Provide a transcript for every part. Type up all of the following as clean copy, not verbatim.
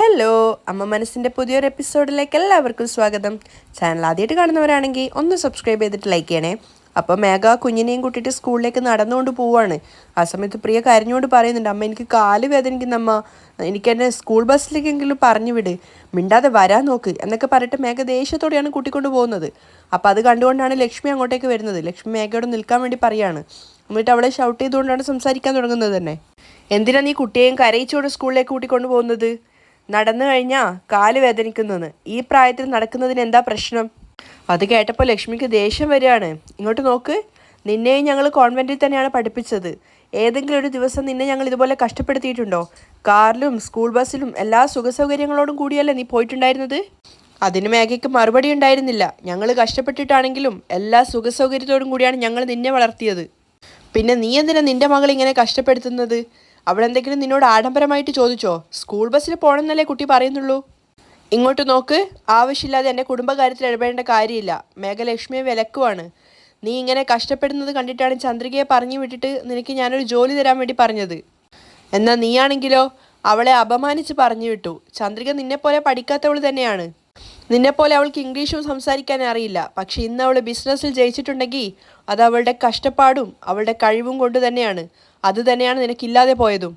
Hello, അമ്മ മനസ്സിൻ്റെ പുതിയൊരു എപ്പിസോഡിലേക്ക് എല്ലാവർക്കും സ്വാഗതം. ചാനൽ ആദ്യമായിട്ട് കാണുന്നവരാണെങ്കിൽ ഒന്ന് സബ്സ്ക്രൈബ് ചെയ്തിട്ട് ലൈക്ക് ചെയ്യണേ. അപ്പോൾ മേഘ കുഞ്ഞിനെയും കൂട്ടിയിട്ട് സ്കൂളിലേക്ക് നടന്നുകൊണ്ട് പോവാണ്. ആ സമയത്ത് പ്രിയ കരഞ്ഞുകൊണ്ട് പറയുന്നുണ്ട്, അമ്മ എനിക്ക് കാല് വേദനിക്കുന്നമ്മ, എനിക്ക് എന്നെ സ്കൂൾ ബസ്സിലേക്കെങ്കിലും പറഞ്ഞു വിട്, മിണ്ടാതെ വരാൻ നോക്ക് എന്നൊക്കെ പറഞ്ഞിട്ട് മേഘ ദേഷ്യത്തോടെയാണ് കൂട്ടിക്കൊണ്ട് പോകുന്നത്. അപ്പോൾ അത് കണ്ടുകൊണ്ടാണ് ലക്ഷ്മി അങ്ങോട്ടേക്ക് വരുന്നത്. ലക്ഷ്മി മേഘയോട് നിൽക്കാൻ വേണ്ടി പറയാണ്. എന്നിട്ട് അവളെ ഷൗട്ട് ചെയ്തുകൊണ്ടാണ് സംസാരിക്കാൻ തുടങ്ങുന്നത് തന്നെ. എന്തിനാ നീ കുട്ടിയെയും കരയിച്ചോട് സ്കൂളിലേക്ക് കൂട്ടിക്കൊണ്ട് പോകുന്നത്? നടന്നു കഴിഞ്ഞാൽ കാല് വേദനിക്കുന്നെന്ന്. ഈ പ്രായത്തിൽ നടക്കുന്നതിന് എന്താ പ്രശ്നം? അത് കേട്ടപ്പോൾ ലക്ഷ്മിക്ക് ദേഷ്യം വരികയാണ്. ഇങ്ങോട്ട് നോക്ക്, നിന്നെയും ഞങ്ങൾ കോൺവെൻറ്റിൽ തന്നെയാണ് പഠിപ്പിച്ചത്. ഏതെങ്കിലും ഒരു ദിവസം നിന്നെ ഞങ്ങൾ ഇതുപോലെ കഷ്ടപ്പെടുത്തിയിട്ടുണ്ടോ? കാറിലും സ്കൂൾ ബസ്സിലും എല്ലാ സുഖസൗകര്യങ്ങളോടും കൂടിയല്ലേ നീ പോയിട്ടുണ്ടായിരുന്നത്? അതിന് മേഘയ്ക്ക് മറുപടി ഉണ്ടായിരുന്നില്ല. ഞങ്ങൾ കഷ്ടപ്പെട്ടിട്ടാണെങ്കിലും എല്ലാ സുഖസൗകര്യത്തോടും കൂടിയാണ് ഞങ്ങൾ നിന്നെ വളർത്തിയത്. പിന്നെ നീ എന്തിനാ നിന്റെ മകൾ ഇങ്ങനെ കഷ്ടപ്പെടുത്തുന്നത്? അവളെന്തെങ്കിലും നിന്നോട് ആഡംബരമായിട്ട് ചോദിച്ചോ? സ്കൂൾ ബസ്സിൽ പോകണമെന്നല്ലേ കുട്ടി പറയുന്നുള്ളൂ. ഇങ്ങോട്ട് നോക്ക്, ആവശ്യമില്ലാതെ എൻ്റെ കുടുംബകാര്യത്തിൽ ഇടപെടേണ്ട കാര്യമില്ല. മേഘലക്ഷ്മിയെ വിലക്കുവാണ്. നീ ഇങ്ങനെ കഷ്ടപ്പെടുന്നത് കണ്ടിട്ടാണ് ചന്ദ്രികയെ പറഞ്ഞു വിട്ടിട്ട് നിനക്ക് ഞാനൊരു ജോലി തരാൻ വേണ്ടി പറഞ്ഞത്. എന്നാൽ നീയാണെങ്കിലോ അവളെ അപമാനിച്ച് പറഞ്ഞു വിട്ടു. ചന്ദ്രിക നിന്നെപ്പോലെ പഠിക്കാത്തവൾ തന്നെയാണ്. നിന്നെപ്പോലെ അവൾക്ക് ഇംഗ്ലീഷും സംസാരിക്കാൻ അറിയില്ല. പക്ഷെ ഇന്ന് അവൾ ബിസിനസ്സിൽ ജയിച്ചിട്ടുണ്ടെങ്കിൽ അത് അവളുടെ കഷ്ടപ്പാടും അവളുടെ കഴിവും കൊണ്ട് തന്നെയാണ്. അതുതന്നെയാണ് നിനക്കില്ലാതെ പോയതും.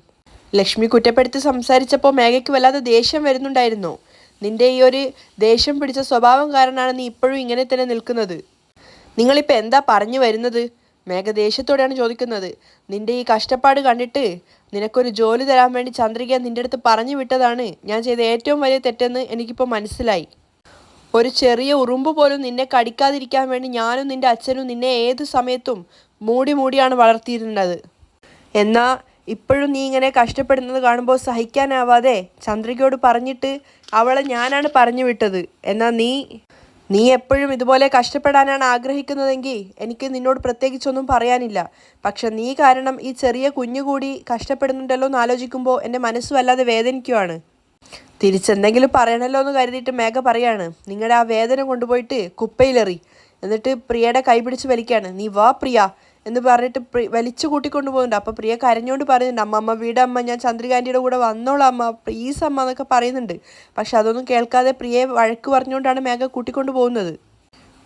ലക്ഷ്മി കുറ്റപ്പെടുത്തി സംസാരിച്ചപ്പോൾ മേഘയ്ക്ക് വല്ലാതെ ദേഷ്യം വരുന്നുണ്ടായിരുന്നു. നിന്റെ ഈ ഒരു ദേഷ്യം പിടിച്ച സ്വഭാവം കാരണമാണ് നീ ഇപ്പോഴും ഇങ്ങനെ തന്നെ നിൽക്കുന്നത്. നിങ്ങളിപ്പോൾ എന്താ പറഞ്ഞു വരുന്നത്? മേഘ ദേഷ്യത്തോടെയാണ് ചോദിക്കുന്നത്. നിന്റെ ഈ കഷ്ടപ്പാട് കണ്ടിട്ട് നിനക്കൊരു ജോലി തരാൻ വേണ്ടി ചന്ദ്രിക നിന്റെ അടുത്ത് പറഞ്ഞു വിട്ടതാണ് ഞാൻ ചെയ്ത ഏറ്റവും വലിയ തെറ്റെന്ന് എനിക്കിപ്പോൾ മനസ്സിലായി. ഒരു ചെറിയ ഉറുമ്പ് പോലും നിന്നെ കടിക്കാതിരിക്കാൻ വേണ്ടി ഞാനും നിന്റെ അച്ഛനും നിന്നെ ഏത് സമയത്തും മൂടിയാണ് വളർത്തിയിരുന്നത്. എന്നാൽ ഇപ്പോഴും നീ ഇങ്ങനെ കഷ്ടപ്പെടുന്നത് കാണുമ്പോൾ സഹിക്കാനാവാതെ ചന്ദ്രികയോട് പറഞ്ഞിട്ട് അവളെ ഞാനാണ് പറഞ്ഞു വിട്ടത്. എന്നാൽ നീ എപ്പോഴും ഇതുപോലെ കഷ്ടപ്പെടാനാണ് ആഗ്രഹിക്കുന്നതെങ്കിൽ എനിക്ക് നിന്നോട് പ്രത്യേകിച്ചൊന്നും പറയാനില്ല. പക്ഷെ നീ കാരണം ഈ ചെറിയ കുഞ്ഞു കൂടി കഷ്ടപ്പെടുന്നുണ്ടല്ലോ എന്ന് ആലോചിക്കുമ്പോൾ എൻ്റെ മനസ്സ് വല്ലാതെ വേദനിക്കുവാണ്. തിരിച്ചെന്തെങ്കിലും പറയണല്ലോ എന്ന് കരുതിയിട്ട് മേഘ പറയാണ്, നിങ്ങളുടെ ആ വേദന കൊണ്ടുപോയിട്ട് കുപ്പയിലെറി. എന്നിട്ട് പ്രിയയുടെ കൈ പിടിച്ച് വലിക്കുകയാണ്. നീ വാ പ്രിയ എന്ന് പറഞ്ഞിട്ട് വലിച്ചു കൂട്ടിക്കൊണ്ട് പോകുന്നുണ്ട്. അപ്പോൾ പ്രിയ കരഞ്ഞുകൊണ്ട് പറയുന്നുണ്ട്, അമ്മ വീടമ്മ, ഞാൻ ചന്ദ്രിക ആൻറ്റിയുടെ കൂടെ വന്നോളാം അമ്മ, പ്ലീസ് അമ്മ എന്നൊക്കെ പറയുന്നുണ്ട്. പക്ഷെ അതൊന്നും കേൾക്കാതെ പ്രിയയെ വഴക്ക് പറഞ്ഞുകൊണ്ടാണ് മേഘ കൂട്ടിക്കൊണ്ട് പോകുന്നത്.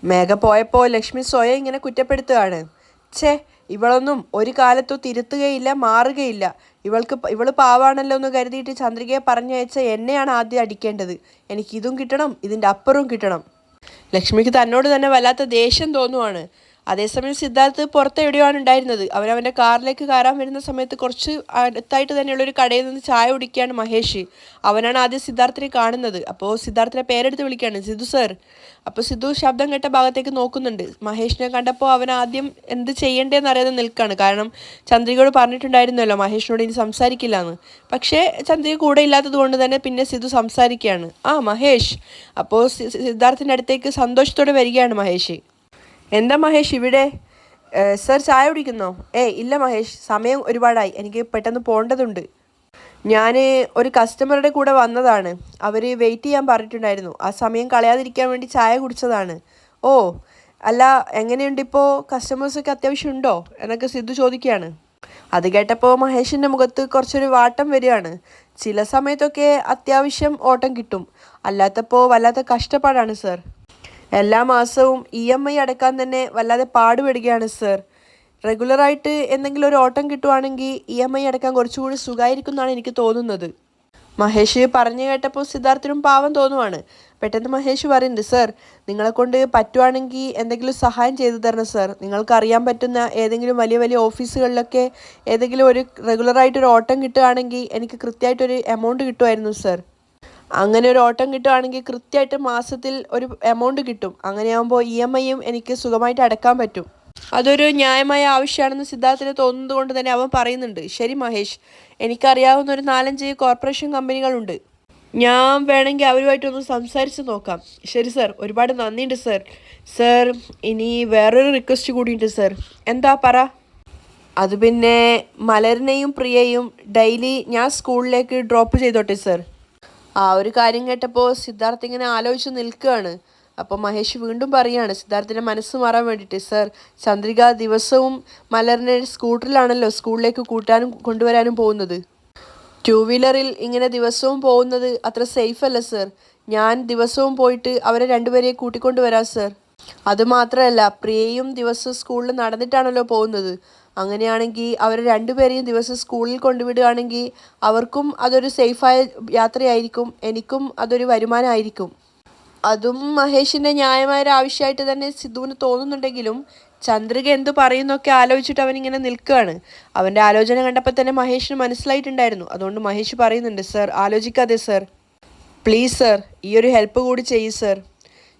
മേഘ പോയപ്പോൾ ലക്ഷ്മി സ്വയം ഇങ്ങനെ കുറ്റപ്പെടുത്തുകയാണ്. ഛേ, ഇവളൊന്നും ഒരു കാലത്തും തിരുത്തുകയില്ല, മാറുകയില്ല. ഇവള് പാവാണല്ലോ എന്ന് കരുതിയിട്ട് ചന്ദ്രികയെ പറഞ്ഞയച്ച എന്നെയാണ് ആദ്യം അടിക്കേണ്ടത്. എനിക്കിതും കിട്ടണം, ഇതിൻ്റെ അപ്പുറവും കിട്ടണം. ലക്ഷ്മിക്ക് തന്നോട് തന്നെ വല്ലാത്ത ദേഷ്യം തോന്നുവാണ്. അതേസമയം സിദ്ധാർത്ഥ് പുറത്ത് എവിടെയാണ് ഉണ്ടായിരുന്നത്. അവനവൻ്റെ കാറിലേക്ക് കയറാൻ വരുന്ന സമയത്ത് കുറച്ച് അടുത്തായിട്ട് തന്നെയുള്ളൊരു കടയിൽ നിന്ന് ചായ കുടിക്കുകയാണ് മഹേഷ്. അവനാണ് ആദ്യം സിദ്ധാർത്ഥിനെ കാണുന്നത്. അപ്പോൾ സിദ്ധാർത്ഥിനെ പേരെടുത്ത് വിളിക്കുകയാണ്, സിദ്ധു സർ. അപ്പോൾ സിദ്ധു ശബ്ദം കേട്ട ഭാഗത്തേക്ക് നോക്കുന്നുണ്ട്. മഹേഷിനെ കണ്ടപ്പോൾ അവൻ ആദ്യം എന്ത് ചെയ്യേണ്ടതെന്ന് അറിയാതെ നിൽക്കുകയാണ്. കാരണം ചന്ദ്രികയോട് പറഞ്ഞിട്ടുണ്ടായിരുന്നല്ലോ മഹേഷിനോട് ഇനി സംസാരിക്കില്ല എന്ന്. പക്ഷേ ചന്ദ്രിക കൂടെ ഇല്ലാത്തത് കൊണ്ട് തന്നെ പിന്നെ സിദ്ധു സംസാരിക്കുകയാണ്. ആ മഹേഷ്. അപ്പോൾ സിദ്ധാർത്ഥിൻ്റെ അടുത്തേക്ക് സന്തോഷത്തോടെ വരികയാണ് മഹേഷ്. എന്താ മഹേഷ് ഇവിടെ? സർ ചായ കുടിക്കുന്നോ? ഇല്ല മഹേഷ്, സമയം ഒരുപാടായി, എനിക്ക് പെട്ടെന്ന് പോകേണ്ടതുണ്ട്. ഞാൻ ഒരു കസ്റ്റമറുടെ കൂടെ വന്നതാണ്. അവർ വെയിറ്റ് ചെയ്യാൻ പറഞ്ഞിട്ടുണ്ടായിരുന്നു. ആ സമയം കളയാതിരിക്കാൻ വേണ്ടി ചായ കുടിച്ചതാണ്. ഓ അല്ല, എങ്ങനെയുണ്ട് ഇപ്പോൾ? കസ്റ്റമേഴ്സൊക്കെ അത്യാവശ്യം ഉണ്ടോ എന്നൊക്കെ സിദ്ധു ചോദിക്കുകയാണ്. അത് കേട്ടപ്പോൾ മഹേഷിൻ്റെ മുഖത്ത് കുറച്ചൊരു വാട്ടം വരികയാണ്. ചില സമയത്തൊക്കെ അത്യാവശ്യം ഓട്ടം കിട്ടും, അല്ലാത്തപ്പോൾ വല്ലാത്ത കഷ്ടപ്പാടാണ് സർ. എല്ലാ മാസവും EMI അടക്കാൻ തന്നെ വല്ലാതെ പാടുപെടുകയാണ് സർ. റെഗുലറായിട്ട് എന്തെങ്കിലും ഒരു ഓട്ടം കിട്ടുവാണെങ്കിൽ EMI അടക്കാൻ കുറച്ചുകൂടി സുഖമായിരിക്കും എന്നാണ് എനിക്ക് തോന്നുന്നത്. മഹേഷ് പറഞ്ഞു കേട്ടപ്പോൾ സിദ്ധാർത്ഥിനും പാവം തോന്നുവാണ്. പെട്ടെന്ന് മഹേഷ് പറയുന്നുണ്ട്, സർ നിങ്ങളെക്കൊണ്ട് പറ്റുവാണെങ്കിൽ എന്തെങ്കിലും സഹായം ചെയ്തു തരണം സർ. നിങ്ങൾക്ക് അറിയാൻ പറ്റുന്ന ഏതെങ്കിലും വലിയ വലിയ ഓഫീസുകളിലൊക്കെ ഏതെങ്കിലും ഒരു റെഗുലറായിട്ടൊരു ഓട്ടം കിട്ടുകയാണെങ്കിൽ എനിക്ക് കൃത്യമായിട്ടൊരു എമൗണ്ട് കിട്ടുമായിരുന്നു സർ. അങ്ങനെ ഒരു ഓട്ടം കിട്ടുകയാണെങ്കിൽ കൃത്യമായിട്ട് മാസത്തിൽ ഒരു എമൗണ്ട് കിട്ടും. അങ്ങനെയാകുമ്പോൾ EMIയും എനിക്ക് സുഖമായിട്ട് അടക്കാൻ പറ്റും. അതൊരു ന്യായമായ ആവശ്യമാണെന്ന് സിദ്ധാർത്ഥിന് തോന്നുന്നത് കൊണ്ട് തന്നെ അവൻ പറയുന്നുണ്ട്, ശരി മഹേഷ്, എനിക്കറിയാവുന്ന ഒരു 4-5 കോർപ്പറേഷൻ കമ്പനികളുണ്ട്. ഞാൻ വേണമെങ്കിൽ അവരുമായിട്ടൊന്ന് സംസാരിച്ച് നോക്കാം. ശരി സർ, ഒരുപാട് നന്ദിയുണ്ട് സർ. സർ ഇനി വേറൊരു റിക്വസ്റ്റ് കൂടിയുണ്ട് സർ. എന്താ പറ? അത് പിന്നെ മലരിനെയും പ്രിയയും ഡെയിലി ഞാൻ സ്കൂളിലേക്ക് ഡ്രോപ്പ് ചെയ്തോട്ടെ സർ. ആ ഒരു കാര്യം കേട്ടപ്പോൾ സിദ്ധാർത്ഥ് ഇങ്ങനെ ആലോചിച്ച് നിൽക്കുകയാണ്. അപ്പോൾ മഹേഷ് വീണ്ടും പറയുകയാണ് സിദ്ധാർത്ഥിൻ്റെ മനസ്സ് മാറാൻ വേണ്ടിയിട്ട്, സർ ചന്ദ്രിക ദിവസവും മലറിനെ സ്കൂട്ടറിലാണല്ലോ സ്കൂളിലേക്ക് കൂട്ടാനും കൊണ്ടുവരാനും പോകുന്നത്. ടൂ വീലറിൽ ഇങ്ങനെ ദിവസവും പോകുന്നത് അത്ര സേഫ് അല്ല സർ. ഞാൻ ദിവസവും പോയിട്ട് അവരെ രണ്ടുപേരെയും കൂട്ടിക്കൊണ്ട് വരാം സർ. അതുമാത്രമല്ല, പ്രിയയും ദിവസം സ്കൂളിൽ നടന്നിട്ടാണല്ലോ പോകുന്നത്. അങ്ങനെയാണെങ്കിൽ അവർ രണ്ടുപേരെയും ദിവസം സ്കൂളിൽ കൊണ്ടുവിടുകയാണെങ്കിൽ അവർക്കും അതൊരു സേഫായ യാത്രയായിരിക്കും, എനിക്കും അതൊരു വരുമാനമായിരിക്കും. അതും മഹേഷിൻ്റെ ന്യായമായ ഒരു ആവശ്യമായിട്ട് തന്നെ സിദ്ധുവിന് തോന്നുന്നുണ്ടെങ്കിലും ചന്ദ്രിക എന്തു പറയുന്നൊക്കെ ആലോചിച്ചിട്ട് അവനിങ്ങനെ നിൽക്കുകയാണ്. അവൻ്റെ ആലോചന കണ്ടപ്പോൾ തന്നെ മഹേഷിന് മനസ്സിലായിട്ടുണ്ടായിരുന്നു. അതുകൊണ്ട് മഹേഷ് പറയുന്നുണ്ട്, സർ ആലോചിക്കാതെ സർ, പ്ലീസ് സർ, ഈ ഒരു ഹെൽപ്പ് കൂടി ചെയ്യൂ സർ.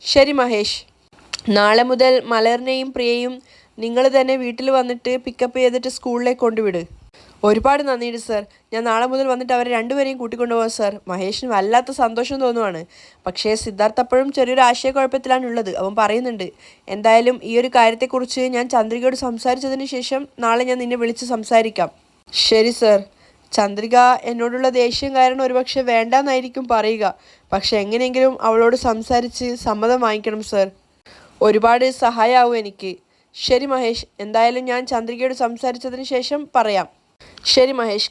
ശരി മഹേഷ്, നാളെ മുതൽ മലറിനെയും പ്രിയയും നിങ്ങൾ തന്നെ വീട്ടിൽ വന്നിട്ട് പിക്കപ്പ് ചെയ്തിട്ട് സ്കൂളിലേക്ക് കൊണ്ടുവിട്. ഒരുപാട് നന്ദിയുണ്ട് സർ. ഞാൻ നാളെ മുതൽ വന്നിട്ട് അവരെ രണ്ടുപേരെയും കൂട്ടിക്കൊണ്ടുപോകാം സർ. മഹേഷിന് വല്ലാത്ത സന്തോഷം തോന്നുവാണ്. പക്ഷേ സിദ്ധാർത്ഥ് അപ്പോഴും ചെറിയൊരു ആശയക്കുഴപ്പത്തിലാണുള്ളത്. അവൻ പറയുന്നുണ്ട്, എന്തായാലും ഈ ഒരു കാര്യത്തെക്കുറിച്ച് ഞാൻ ചന്ദ്രികയോട് സംസാരിച്ചതിന് ശേഷം നാളെ ഞാൻ നിന്നെ വിളിച്ച് സംസാരിക്കാം. ശരി സർ. ചന്ദ്രിക എന്നോടുള്ള ദേഷ്യം കാരണം ഒരുപക്ഷെ വേണ്ടാന്നായിരിക്കും പറയുക. പക്ഷെ എങ്ങനെയെങ്കിലും അവളോട് സംസാരിച്ച് സമ്മതം വാങ്ങിക്കണം സർ. ഒരുപാട് സഹായമാവും എനിക്ക്. ശരി മഹേഷ്, എന്തായാലും ഞാൻ ചന്ദ്രികയോട് സംസാരിച്ചതിന് ശേഷം പറയാം. ശരി മഹേഷ്,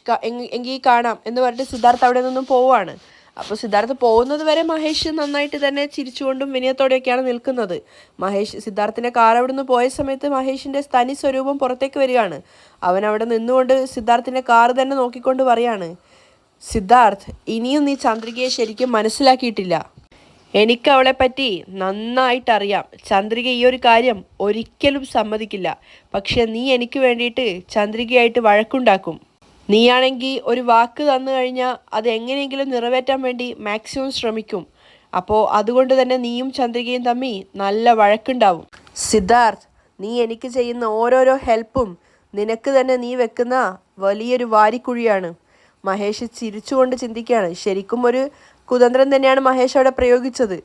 എങ്കിൽ കാണാം എന്ന് പറഞ്ഞിട്ട് സിദ്ധാർത്ഥ് അവിടെ നിന്നും പോവുകയാണ്. അപ്പോൾ സിദ്ധാർത്ഥ് പോകുന്നത് വരെ മഹേഷ് നന്നായിട്ട് തന്നെ ചിരിച്ചുകൊണ്ടും വിനയത്തോടെയൊക്കെയാണ് നിൽക്കുന്നത്. സിദ്ധാർത്ഥിൻ്റെ കാർ അവിടെ നിന്ന് പോയ സമയത്ത് മഹേഷിൻ്റെ തനി സ്വരൂപം പുറത്തേക്ക് വരികയാണ്. അവൻ അവിടെ നിന്നുകൊണ്ട് സിദ്ധാർത്ഥിൻ്റെ കാർ തന്നെ നോക്കിക്കൊണ്ട് പറയാണ്, സിദ്ധാർത്ഥ്, ഇനിയും നീ ചന്ദ്രികയെ ശരിക്കും മനസ്സിലാക്കിയിട്ടില്ല. എനിക്ക് അവളെപ്പറ്റി നന്നായിട്ടറിയാം. ചന്ദ്രിക ഈ ഒരു കാര്യം ഒരിക്കലും സമ്മതിക്കില്ല. പക്ഷെ നീ എനിക്ക് വേണ്ടിയിട്ട് ചന്ദ്രികയായിട്ട് വഴക്കുണ്ടാക്കും. നീയാണെങ്കിൽ ഒരു വാക്ക് തന്നു കഴിഞ്ഞാൽ അത് എങ്ങനെയെങ്കിലും നിറവേറ്റാൻ വേണ്ടി മാക്സിമം ശ്രമിക്കും. അപ്പോൾ അതുകൊണ്ട് തന്നെ നീയും ചന്ദ്രികയും തമ്മിൽ നല്ല വഴക്കുണ്ടാവും. സിദ്ധാർത്ഥ്, നീ എനിക്ക് ചെയ്യുന്ന ഓരോരോ ഹെൽപ്പും നിനക്ക് തന്നെ നീ വെക്കുന്ന വലിയൊരു വാരിക്കുഴിയാണ്. മഹേഷ് ചിരിച്ചുകൊണ്ട് ചിന്തിക്കുകയാണ്. ശരിക്കും ഒരു കുതന്ത്രം തന്നെയാണ് മഹേഷ് അവിടെ പ്രയോഗിച്ചത്.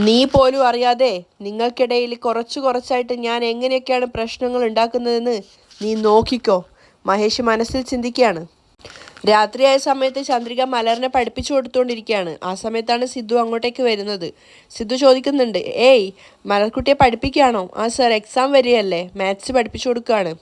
നീ പോലും അറിയാതെ നിങ്ങൾക്കിടയിൽ കുറച്ചായിട്ട് ഞാൻ എങ്ങനെയൊക്കെയാണ് പ്രശ്നങ്ങൾ ഉണ്ടാക്കുന്നതെന്ന് നീ നോക്കിക്കോ. മഹേഷ് മനസ്സിൽ ചിന്തിക്കുകയാണ്. രാത്രിയായ സമയത്ത് ചന്ദ്രിക മലറിനെ പഠിപ്പിച്ചു കൊടുത്തുകൊണ്ടിരിക്കുകയാണ്. ആ സമയത്താണ് സിദ്ധു അങ്ങോട്ടേക്ക് വരുന്നത്. സിദ്ധു ചോദിക്കുന്നുണ്ട്, ഏയ് മലർക്കുട്ടിയെ പഠിപ്പിക്കുകയാണോ? ആ സർ, എക്സാം വരികയല്ലേ, മാത്സ് പഠിപ്പിച്ചു കൊടുക്കുകയാണ്.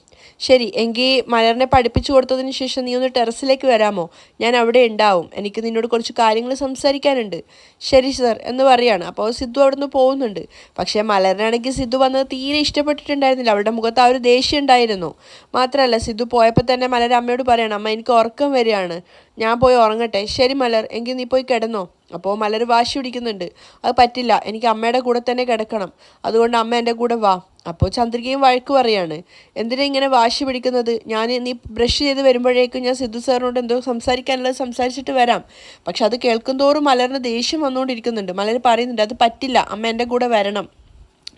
ശരി, എങ്കിൽ മലറിനെ പഠിപ്പിച്ചു കൊടുത്തതിന് ശേഷം നീ ഒന്ന് ടെറസിലേക്ക് വരാമോ? ഞാൻ അവിടെ ഉണ്ടാവും. എനിക്ക് നിന്നോട് കുറച്ച് കാര്യങ്ങൾ സംസാരിക്കാനുണ്ട്. ശരി സർ എന്ന് പറയാണ്. അപ്പോൾ സിദ്ധു അവിടെ നിന്ന് പോകുന്നുണ്ട്. പക്ഷേ മലറിനാണെങ്കിൽ സിദ്ധു വന്നത് തീരെ ഇഷ്ടപ്പെട്ടിട്ടുണ്ടായിരുന്നില്ല. അവളുടെ മുഖത്ത് ആ ഒരു ദേഷ്യം ഉണ്ടായിരുന്നു. മാത്രമല്ല, സിദ്ധു പോയപ്പോൾ തന്നെ മലർ അമ്മയോട് പറയണം, അമ്മ എനിക്ക് ഉറക്കം വരികയാണ്, ഞാൻ പോയി ഉറങ്ങട്ടെ. ശരി മലർ, എങ്കിൽ നീ പോയി കിടന്നോ. അപ്പോൾ മലർ വാശി പിടിക്കുന്നുണ്ട്, അത് പറ്റില്ല, എനിക്ക് അമ്മയുടെ കൂടെ തന്നെ കിടക്കണം, അതുകൊണ്ട് അമ്മ എൻ്റെ കൂടെ വാ. അപ്പോൾ ചന്ദ്രികയും വഴക്ക് പറയാണ്, എന്തിനാ ഇങ്ങനെ വാശി പിടിക്കുന്നത്? നീ ബ്രഷ് ചെയ്ത് വരുമ്പോഴേക്കും ഞാൻ സിദ്ധു സാറിനോട് എന്തോ സംസാരിക്കാനുള്ളത് സംസാരിച്ചിട്ട് വരാം. പക്ഷെ അത് കേൾക്കും തോറും മലറിന് ദേഷ്യം വന്നുകൊണ്ടിരിക്കുന്നുണ്ട്. മലർ പറയുന്നുണ്ട്, അത് പറ്റില്ല, അമ്മ എൻ്റെ കൂടെ വരണം.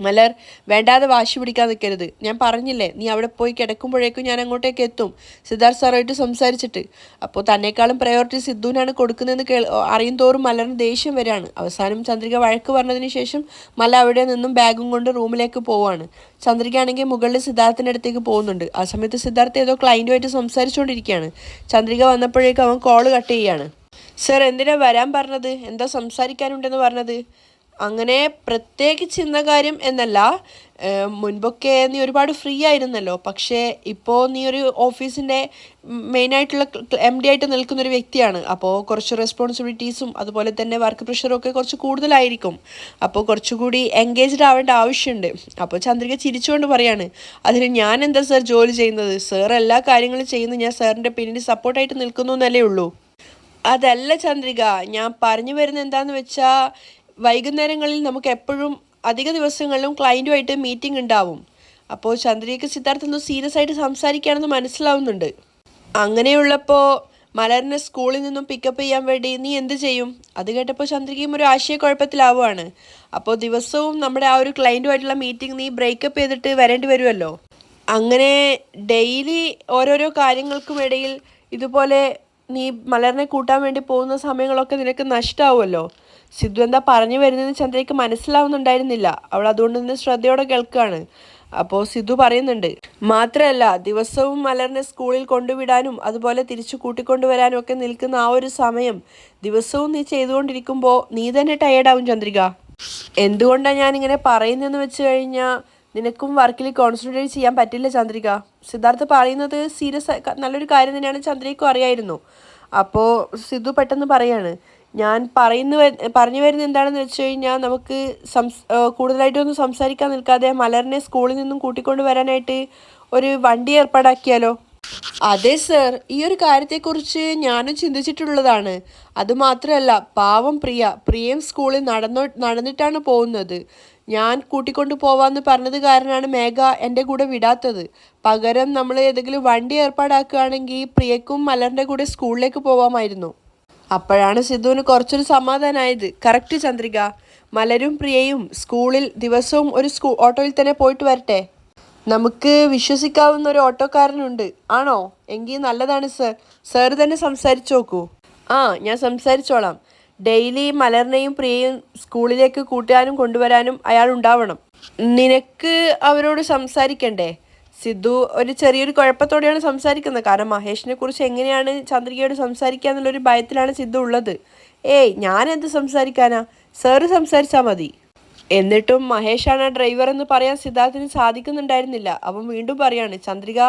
മലർ, വേണ്ടാതെ വാശി പിടിക്കാൻ നിൽക്കരുത്. ഞാൻ പറഞ്ഞില്ലേ, നീ അവിടെ പോയി കിടക്കുമ്പോഴേക്കും ഞാൻ അങ്ങോട്ടേക്ക് എത്തും സിദ്ധാർത്ഥ് സാറായിട്ട് സംസാരിച്ചിട്ട്. അപ്പോൾ തന്നെക്കാളും പ്രയോറിറ്റി സിദ്ധുവിനാണ് കൊടുക്കുന്നതെന്ന് അറിയും തോറും മലറിന് ദേഷ്യം വരികയാണ്. അവസാനം ചന്ദ്രിക വഴക്ക് പറഞ്ഞതിന് ശേഷം മല അവിടെ നിന്നും ബാഗും കൊണ്ട് റൂമിലേക്ക് പോവാണ്. ചന്ദ്രിക ആണെങ്കിൽ മുകളിൽ സിദ്ധാർത്ഥിൻ്റെ അടുത്തേക്ക് പോകുന്നുണ്ട്. ആ സമയത്ത് സിദ്ധാർത്ഥ് ഏതോ ക്ലയൻറ്റുമായിട്ട് സംസാരിച്ചുകൊണ്ടിരിക്കുകയാണ്. ചന്ദ്രിക വന്നപ്പോഴേക്കും അവൻ കോള് കട്ട് ചെയ്യുകയാണ്. സർ, എന്തിനാ വരാൻ പറഞ്ഞത്? എന്താ സംസാരിക്കാനുണ്ടെന്ന് പറഞ്ഞത്? അങ്ങനെ പ്രത്യേകിച്ച് ഇന്ന കാര്യം എന്നല്ല, മുൻപൊക്കെ നീ ഒരുപാട് ഫ്രീ ആയിരുന്നല്ലോ. പക്ഷേ ഇപ്പോൾ നീ ഒരു ഓഫീസിൻ്റെ മെയിനായിട്ടുള്ള MD ആയിട്ട് നിൽക്കുന്നൊരു വ്യക്തിയാണ്. അപ്പോൾ കുറച്ച് റെസ്പോൺസിബിലിറ്റീസും അതുപോലെ തന്നെ വർക്ക് പ്രഷറും ഒക്കെ കുറച്ച് കൂടുതലായിരിക്കും. അപ്പോൾ കുറച്ചുകൂടി എൻഗേജ്ഡ് ആവേണ്ട ആവശ്യമുണ്ട്. അപ്പോൾ ചന്ദ്രിക ചിരിച്ചുകൊണ്ട് പറയാണ്, അതിന് ഞാൻ എന്താ സർ ജോലി ചെയ്യുന്നത്? സർ എല്ലാ കാര്യങ്ങളും ചെയ്യുന്നത് ഞാൻ സാറിൻ്റെ പിന്നിൽ സപ്പോർട്ടായിട്ട് നിൽക്കുന്നു എന്നല്ലേ ഉള്ളൂ. അതല്ല ചന്ദ്രിക, ഞാൻ പറഞ്ഞു വരുന്നത് എന്താണെന്ന് വെച്ചാൽ, വൈകുന്നേരങ്ങളിൽ നമുക്ക് എപ്പോഴും അധിക ദിവസങ്ങളിലും ക്ലയൻറ്റുമായിട്ട് മീറ്റിംഗ് ഉണ്ടാവും. അപ്പോൾ ചന്ദ്രികയ്ക്ക് സിദ്ധാർത്ഥ് ഒന്ന് സീരിയസ് ആയിട്ട് സംസാരിക്കുകയാണെന്ന് മനസ്സിലാവുന്നുണ്ട്. അങ്ങനെയുള്ളപ്പോൾ മലറിനെ സ്കൂളിൽ നിന്നും പിക്കപ്പ് ചെയ്യാൻ വേണ്ടി നീ എന്ത് ചെയ്യും? അത് കേട്ടപ്പോൾ ചന്ദ്രികയും ഒരു ആശയക്കുഴപ്പത്തിലാവുകയാണ്. അപ്പോൾ ദിവസവും നമ്മുടെ ആ ഒരു ക്ലയൻറ്റുമായിട്ടുള്ള മീറ്റിംഗ് നീ ബ്രേക്കപ്പ് ചെയ്തിട്ട് വരേണ്ടി വരുമല്ലോ. അങ്ങനെ ഡെയിലി ഓരോരോ കാര്യങ്ങൾക്കും ഇടയിൽ ഇതുപോലെ നീ മലറിനെ കൂട്ടാൻ വേണ്ടി പോകുന്ന സമയങ്ങളൊക്കെ നിനക്ക് നഷ്ടമാവുമല്ലോ. സിദ്ധു എന്താ പറഞ്ഞു വരുന്നതെന്ന് ചന്ദ്രയ്ക്ക് മനസ്സിലാവുന്നുണ്ടായിരുന്നില്ല. അവൾ അതുകൊണ്ട് നിന്ന് ശ്രദ്ധയോടെ കേൾക്കുകയാണ്. അപ്പോൾ സിദ്ധു പറയുന്നുണ്ട്, മാത്രമല്ല ദിവസവും മലറിനെ സ്കൂളിൽ കൊണ്ടുവിടാനും അതുപോലെ തിരിച്ചു കൂട്ടിക്കൊണ്ടുവരാനും ഒക്കെ നിൽക്കുന്ന ആ ഒരു സമയം ദിവസവും നീ ചെയ്തുകൊണ്ടിരിക്കുമ്പോൾ നീ തന്നെ ടയേർഡാവും ചന്ദ്രിക. എന്തുകൊണ്ടാണ് ഞാനിങ്ങനെ പറയുന്നതെന്ന് വെച്ച് കഴിഞ്ഞാൽ, നിനക്കും വർക്കിൽ കോൺസെൻട്രേറ്റ് ചെയ്യാൻ പറ്റില്ല ചന്ദ്രിക. സിദ്ധാർത്ഥ് പറയുന്നത് സീരിയസ് നല്ലൊരു കാര്യം തന്നെയാണ് ചന്ദ്രികയ്ക്കും അറിയായിരുന്നു. അപ്പോൾ സിദ്ധു പെട്ടെന്ന് പറയാണ്, ഞാൻ പറഞ്ഞു വരുന്നത് എന്താണെന്ന് വെച്ച് കഴിഞ്ഞാൽ നമുക്ക് കൂടുതലായിട്ടൊന്നും സംസാരിക്കാൻ നിൽക്കാതെ മലറിനെ സ്കൂളിൽ നിന്നും കൂട്ടിക്കൊണ്ട് വരാനായിട്ട് ഒരു വണ്ടി ഏർപ്പാടാക്കിയാലോ? അതെ സർ, ഈ ഒരു കാര്യത്തെക്കുറിച്ച് ഞാനും ചിന്തിച്ചിട്ടുള്ളതാണ്. അതുമാത്രമല്ല, പാവം പ്രിയയും സ്കൂളിൽ നടന്നിട്ടാണ് പോകുന്നത്. ഞാൻ കൂട്ടിക്കൊണ്ട് പോവാന്ന് പറഞ്ഞത് കാരണമാണ് മേഘ എൻ്റെ കൂടെ വിടാത്തത്. പകരം നമ്മൾ ഏതെങ്കിലും വണ്ടി ഏർപ്പാടാക്കുകയാണെങ്കിൽ പ്രിയക്കും മലറിൻ്റെ കൂടെ സ്കൂളിലേക്ക് പോവാമായിരുന്നു. അപ്പോഴാണ് സിദ്ധുവിന് കുറച്ചൊരു സമാധാനമായത്. കറക്റ്റ് ചന്ദ്രിക, മലരും പ്രിയയും സ്കൂളിൽ ദിവസവും ഒരു ഓട്ടോയിൽ തന്നെ പോയിട്ട് വരട്ടെ. നമുക്ക് വിശ്വസിക്കാവുന്ന ഒരു ഓട്ടോക്കാരനുണ്ട്. ആണോ? എങ്കിൽ നല്ലതാണ് സർ. സാർ തന്നെ സംസാരിച്ചു നോക്കൂ. ഞാൻ സംസാരിച്ചോളാം. ഡെയിലി മലറിനെയും പ്രിയയും സ്കൂളിലേക്ക് കൂട്ടാനും കൊണ്ടുവരാനും അയാൾ ഉണ്ടാവണം. നിനക്ക് അവരോട് സംസാരിക്കണ്ടേ? സിദ്ധു ഒരു ചെറിയൊരു കുഴപ്പത്തോടെയാണ് സംസാരിക്കുന്നത്. കാരണം മഹേഷിനെ കുറിച്ച് എങ്ങനെയാണ് ചന്ദ്രികയോട് സംസാരിക്കുക എന്നുള്ളൊരു ഭയത്തിലാണ് സിദ്ധു ഉള്ളത്. ഞാൻ എന്ത് സംസാരിക്കാനാ? സാറ് സംസാരിച്ചാൽ മതി. എന്നിട്ടും മഹേഷാണ് ഡ്രൈവർ എന്ന് പറയാൻ സിദ്ധാർത്ഥിന് സാധിക്കുന്നുണ്ടായിരുന്നില്ല. അവൻ വീണ്ടും പറയാണ്, ചന്ദ്രിക,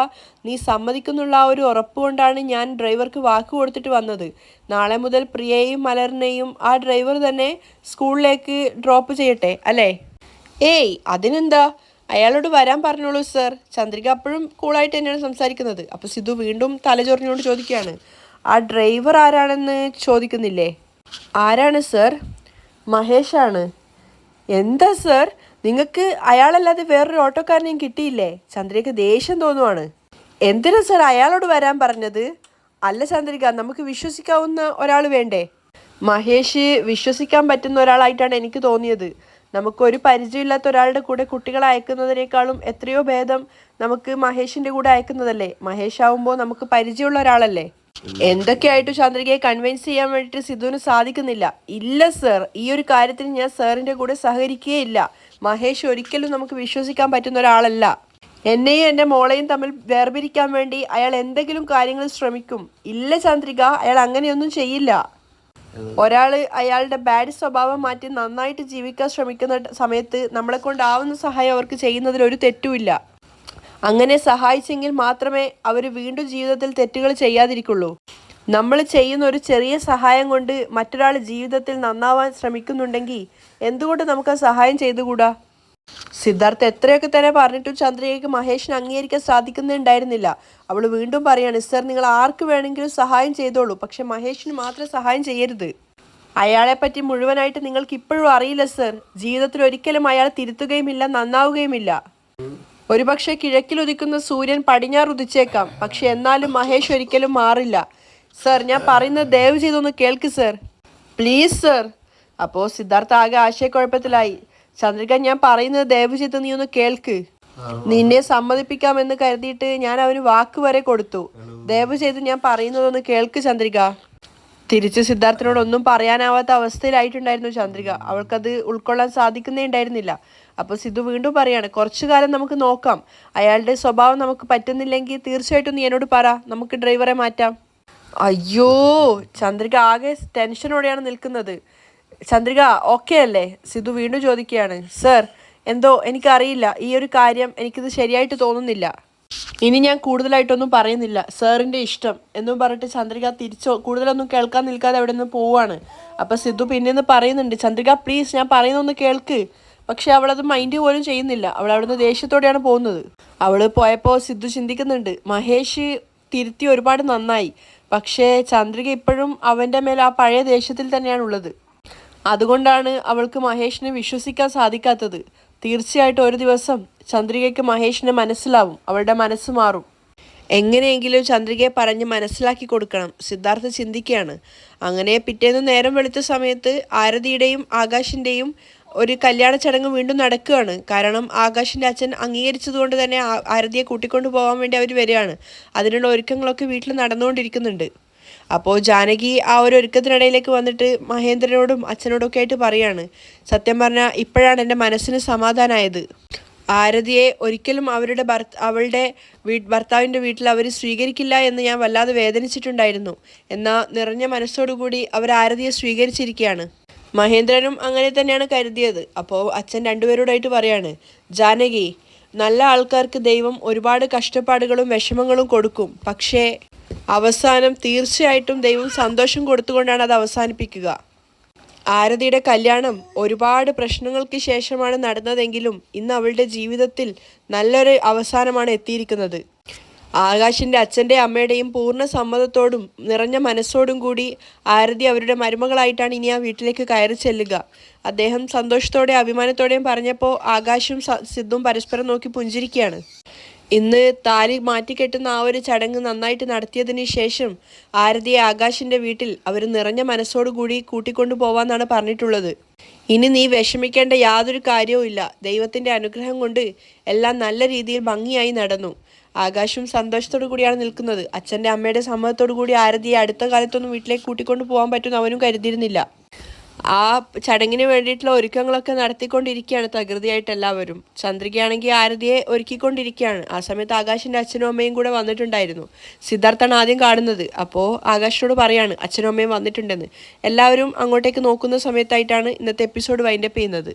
നീ സമ്മതിക്കുന്നുള്ള ആ ഒരു ഉറപ്പ് കൊണ്ടാണ് ഞാൻ ഡ്രൈവർക്ക് വാക്ക് കൊടുത്തിട്ട് വന്നത്. നാളെ മുതൽ പ്രിയയെയും മലറിനെയും ആ ഡ്രൈവർ തന്നെ സ്കൂളിലേക്ക് ഡ്രോപ്പ് ചെയ്യട്ടെ, അല്ലേ? അതിനെന്താ, അയാളോട് വരാൻ പറഞ്ഞോളൂ സർ. ചന്ദ്രിക അപ്പോഴും കൂളായിട്ട് തന്നെയാണ് സംസാരിക്കുന്നത്. അപ്പോൾ സിദ്ധു വീണ്ടും തലചൊറിഞ്ഞുകൊണ്ട് ചോദിക്കുകയാണ്, ആ ഡ്രൈവർ ആരാണെന്ന് ചോദിക്കുന്നില്ലേ? ആരാണ് സർ? മഹേഷാണ്. എന്താ സർ, നിങ്ങൾക്ക് അയാളല്ലാതെ വേറൊരു ഓട്ടോക്കാരനെയും കിട്ടിയില്ലേ? ചന്ദ്രികയ്ക്ക് ദേഷ്യം തോന്നുവാണ്. എന്തിനാ സർ അയാളോട് വരാൻ പറഞ്ഞത്? അല്ല ചന്ദ്രിക, നമുക്ക് വിശ്വസിക്കാവുന്ന ഒരാൾ വേണ്ടേ? മഹേഷ് വിശ്വസിക്കാൻ പറ്റുന്ന ഒരാളായിട്ടാണ് എനിക്ക് തോന്നിയത്. നമുക്കൊരു പരിചയമില്ലാത്ത ഒരാളുടെ കൂടെ കുട്ടികളെ അയക്കുന്നതിനേക്കാളും എത്രയോ ഭേദം നമുക്ക് മഹേഷിൻ്റെ കൂടെ അയക്കുന്നതല്ലേ. മഹേഷ് ആവുമ്പോൾ നമുക്ക് പരിചയമുള്ള ഒരാളല്ലേ. എന്തൊക്കെയായിട്ടും ചന്ദ്രികയെ കൺവിൻസ് ചെയ്യാൻ വേണ്ടിയിട്ട് സിദ്ധുവിന് സാധിക്കുന്നില്ല. ഇല്ല സർ, ഈ ഒരു കാര്യത്തിൽ ഞാൻ സാറിൻ്റെ കൂടെ സഹകരിക്കുകയില്ല. മഹേഷ് ഒരിക്കലും നമുക്ക് വിശ്വസിക്കാൻ പറ്റുന്ന ഒരാളല്ല. എന്നെയും എൻ്റെ മോളെയും തമ്മിൽ വേർപിരിക്കാൻ വേണ്ടി അയാൾ എന്തെങ്കിലും കാര്യങ്ങൾ ശ്രമിക്കും. ഇല്ല ചന്ദ്രിക, അയാൾ അങ്ങനെയൊന്നും ചെയ്യില്ല. ഒരാൾ അയാളുടെ ബാഡ് സ്വഭാവം മാറ്റി നന്നായിട്ട് ജീവിക്കാൻ ശ്രമിക്കുന്ന സമയത്ത് നമ്മളെ കൊണ്ടാവുന്ന സഹായം അവർക്ക് ചെയ്യുന്നതിൽ ഒരു തെറ്റുമില്ല. അങ്ങനെ സഹായിച്ചെങ്കിൽ മാത്രമേ അവർ വീണ്ടും ജീവിതത്തിൽ തെറ്റുകൾ ചെയ്യാതിരിക്കുള്ളൂ. നമ്മൾ ചെയ്യുന്ന ഒരു ചെറിയ സഹായം കൊണ്ട് മറ്റൊരാൾ ജീവിതത്തിൽ നന്നാവാൻ ശ്രമിക്കുന്നുണ്ടെങ്കിൽ എന്തുകൊണ്ട് നമുക്ക് ആ സഹായം ചെയ്തുകൂടാ? സിദ്ധാർത്ഥ് എത്രയൊക്കെ തന്നെ പറഞ്ഞിട്ടും ചന്ദ്രികയ്ക്ക് മഹേഷിനെ അംഗീകരിക്കാൻ സാധിക്കുന്നുണ്ടായിരുന്നില്ല. അവൾ വീണ്ടും പറയാണ്, സർ, നിങ്ങൾ ആർക്ക് വേണമെങ്കിലും സഹായം ചെയ്തോളൂ, പക്ഷെ മഹേഷിന് മാത്രം സഹായം ചെയ്യരുത്. അയാളെപ്പറ്റി മുഴുവനായിട്ട് നിങ്ങൾക്ക് ഇപ്പോഴും അറിയില്ല സർ. ജീവിതത്തിൽ ഒരിക്കലും അയാൾ തിരുത്തുകയുമില്ല, നന്നാവുകയുമില്ല. ഒരുപക്ഷെ കിഴക്കിലുദിക്കുന്ന സൂര്യൻ പടിഞ്ഞാറുദിച്ചേക്കാം, പക്ഷെ എന്നാലും മഹേഷ് ഒരിക്കലും മാറില്ല. സർ, ഞാൻ പറയുന്നത് ദയവ് ചെയ്തൊന്ന് കേൾക്ക് സർ, പ്ലീസ് സർ. അപ്പോൾ സിദ്ധാർത്ഥ ആകെ ആശയക്കുഴപ്പത്തിലായി. ചന്ദ്രിക, ഞാൻ പറയുന്നത് ദയവ് ചെയ്ത് നീ ഒന്ന് കേൾക്ക്. നിന്നെ സമ്മതിപ്പിക്കാമെന്ന് കരുതിയിട്ട് ഞാൻ അവന് വാക്ക് വരെ കൊടുത്തു. ദയവ് ചെയ്ത് ഞാൻ പറയുന്നതൊന്ന് കേൾക്ക് ചന്ദ്രിക. തിരിച്ച് സിദ്ധാർത്ഥിനോട് ഒന്നും പറയാനാവാത്ത അവസ്ഥയിലായിട്ടുണ്ടായിരുന്നു ചന്ദ്രിക. അവൾക്കത് ഉൾക്കൊള്ളാൻ സാധിക്കുന്നേ ഉണ്ടായിരുന്നില്ല. അപ്പോൾ സിദ്ധു വീണ്ടും പറയാണ്, കുറച്ചു കാലം നമുക്ക് നോക്കാം. അയാളുടെ സ്വഭാവം നമുക്ക് പറ്റുന്നില്ലെങ്കിൽ തീർച്ചയായിട്ടും നീ എന്നോട് പറ, നമുക്ക് ഡ്രൈവറെ മാറ്റാം. അയ്യോ, ചന്ദ്രിക ആകെ ടെൻഷനോടെയാണ് നിൽക്കുന്നത്. ചന്ദ്രിക ഓക്കെ അല്ലേ? സിദ്ധു വീണ്ടും ചോദിക്കുകയാണ്. സർ, എന്തോ എനിക്കറിയില്ല, ഈ ഒരു കാര്യം എനിക്കിത് ശരിയായിട്ട് തോന്നുന്നില്ല. ഇനി ഞാൻ കൂടുതലായിട്ടൊന്നും പറയുന്നില്ല, സാറിൻ്റെ ഇഷ്ടം എന്നും പറഞ്ഞിട്ട് ചന്ദ്രിക കൂടുതലൊന്നും കേൾക്കാൻ നിൽക്കാതെ അവിടെ നിന്ന് പോവുകയാണ്. അപ്പോൾ സിദ്ധു പിന്നെന്ന് പറയുന്നുണ്ട്, ചന്ദ്രിക പ്ലീസ്, ഞാൻ പറയുന്നൊന്ന് കേൾക്ക്. പക്ഷെ അവളത് മൈൻഡ് പോലും ചെയ്യുന്നില്ല. അവൾ അവിടുന്ന് ദേഷ്യത്തോടെയാണ് പോകുന്നത്. അവൾ പോയപ്പോൾ സിദ്ധു ചിന്തിക്കുന്നുണ്ട്, മഹേഷ് തിരുത്തി ഒരുപാട് നന്നായി, പക്ഷേ ചന്ദ്രിക ഇപ്പോഴും അവൻ്റെ മേൽ ആ പഴയ ദേഷ്യത്തിൽ തന്നെയാണുള്ളത്. അതുകൊണ്ടാണ് അവൾക്ക് മഹേഷിനെ വിശ്വസിക്കാൻ സാധിക്കാത്തത്. തീർച്ചയായിട്ടും ഒരു ദിവസം ചന്ദ്രികയ്ക്ക് മഹേഷിനെ മനസ്സിലാവും, അവളുടെ മനസ്സ് മാറും. എങ്ങനെയെങ്കിലും ചന്ദ്രികയെ പറഞ്ഞ് മനസ്സിലാക്കി കൊടുക്കണം, സിദ്ധാർത്ഥ ചിന്തിക്കുകയാണ്. അങ്ങനെ പിറ്റേന്ന് നേരം വെളുത്ത സമയത്ത് ആരതിയുടെയും ആകാശിൻ്റെയും ഒരു കല്യാണ ചടങ്ങ് വീണ്ടും നടക്കുകയാണ്. കാരണം ആകാശിൻ്റെ അച്ഛൻ അംഗീകരിച്ചതുകൊണ്ട് തന്നെ ആരതിയെ കൂട്ടിക്കൊണ്ടു പോകാൻ വേണ്ടി അവർ വരികയാണ്. അതിനുള്ള ഒരുക്കങ്ങളൊക്കെ വീട്ടിൽ നടന്നുകൊണ്ടിരിക്കുന്നുണ്ട്. അപ്പോൾ ജാനകി ആ ഒരു ഒരുക്കത്തിനിടയിലേക്ക് വന്നിട്ട് മഹേന്ദ്രനോടും അച്ഛനോടൊക്കെ ആയിട്ട് പറയാണ്, സത്യം പറഞ്ഞാൽ ഇപ്പോഴാണ് എൻ്റെ മനസ്സിന് സമാധാനമായത്. ആരതിയെ ഒരിക്കലും അവളുടെ ഭർത്താവിൻ്റെ വീട്ടിൽ അവർ സ്വീകരിക്കില്ല എന്ന് ഞാൻ വല്ലാതെ വേദനിച്ചിട്ടുണ്ടായിരുന്നു. എന്നാൽ നിറഞ്ഞ മനസ്സോടുകൂടി അവർ ആരതിയെ സ്വീകരിച്ചിരിക്കുകയാണ്. മഹേന്ദ്രനും അങ്ങനെ തന്നെയാണ് കരുതിയത്. അപ്പോൾ അച്ഛൻ രണ്ടുപേരോടായിട്ട് പറയാണ്, ജാനകി, നല്ല ആൾക്കാർക്ക് ദൈവം ഒരുപാട് കഷ്ടപ്പാടുകളും വിഷമങ്ങളും കൊടുക്കും, പക്ഷേ അവസാനം തീർച്ചയായിട്ടും ദൈവം സന്തോഷം കൊടുത്തുകൊണ്ടാണ് അത് അവസാനിപ്പിക്കുക. ആരതിയുടെ കല്യാണം ഒരുപാട് പ്രശ്നങ്ങൾക്ക് ശേഷമാണ് നടന്നതെങ്കിലും ഇന്ന് അവളുടെ ജീവിതത്തിൽ നല്ലൊരു അവസാനമാണ് എത്തിയിരിക്കുന്നത്. ആകാശിൻ്റെ അച്ഛൻ്റെ അമ്മയുടെയും പൂർണ്ണ സമ്മതത്തോടും നിറഞ്ഞ മനസ്സോടും കൂടി ആരതി അവരുടെ മരുമകളായിട്ടാണ് ഇനി ആ വീട്ടിലേക്ക് കയറി ചെല്ലുക. അദ്ദേഹം സന്തോഷത്തോടെ അഭിമാനത്തോടെയും പറഞ്ഞപ്പോൾ ആകാശും സിദ്ധും പരസ്പരം നോക്കി പുഞ്ചിരിക്കുകയാണ്. ഇന്ന് താലി മാറ്റിക്കെട്ടുന്ന ആ ഒരു ചടങ്ങ് നന്നായിട്ട് നടത്തിയതിന് ശേഷം ആരതിയെ ആകാശിൻ്റെ വീട്ടിൽ അവർ നിറഞ്ഞ മനസ്സോടു കൂടി കൂട്ടിക്കൊണ്ടു പോവാന്നാണ് പറഞ്ഞിട്ടുള്ളത്. ഇനി നീ വിഷമിക്കേണ്ട യാതൊരു കാര്യവും ഇല്ല, ദൈവത്തിൻ്റെ അനുഗ്രഹം കൊണ്ട് എല്ലാം നല്ല രീതിയിൽ ഭംഗിയായി നടന്നു. ആകാശും സന്തോഷത്തോടു കൂടിയാണ് നിൽക്കുന്നത്. അച്ഛൻ്റെ അമ്മയുടെ സമ്മതത്തോടു കൂടി ആരതിയെ അടുത്ത കാലത്തൊന്നും വീട്ടിലേക്ക് കൂട്ടിക്കൊണ്ട് പോകാൻ പറ്റുമെന്ന് അവനും കരുതിയിരുന്നില്ല. ആ ചടങ്ങിന് വേണ്ടിയിട്ടുള്ള ഒരുക്കങ്ങളൊക്കെ നടത്തിക്കൊണ്ടിരിക്കുകയാണ് തകൃതിയായിട്ട് എല്ലാവരും. ചന്ദ്രികയാണെങ്കിൽ ആരതിയെ ഒരുക്കിക്കൊണ്ടിരിക്കുകയാണ്. ആ സമയത്ത് ആകാശിൻ്റെ അച്ഛനും അമ്മയും കൂടെ വന്നിട്ടുണ്ടായിരുന്നു. സിദ്ധാർത്ഥാണ് ആദ്യം കാണുന്നത്. അപ്പോൾ ആകാശിനോട് പറയാണ് അച്ഛനും അമ്മയും വന്നിട്ടുണ്ടെന്ന്. എല്ലാവരും അങ്ങോട്ടേക്ക് നോക്കുന്ന സമയത്തായിട്ടാണ് ഇന്നത്തെ എപ്പിസോഡ് വൈൻഡപ്പ് ചെയ്യുന്നത്.